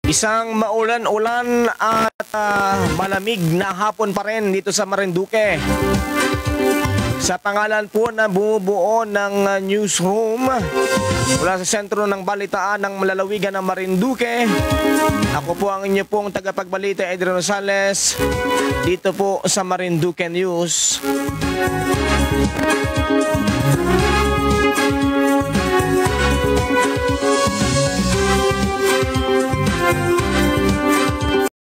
Isang maulan-ulan at malamig na hapon pa rin dito sa Marinduque. Sa pangalan po na bumubuo ng newsroom mula sa sentro ng balitaan ng malalawigan ng Marinduque, ako po ang inyo pong tagapagbalita, Adrian Rosales, dito po sa Marinduque News.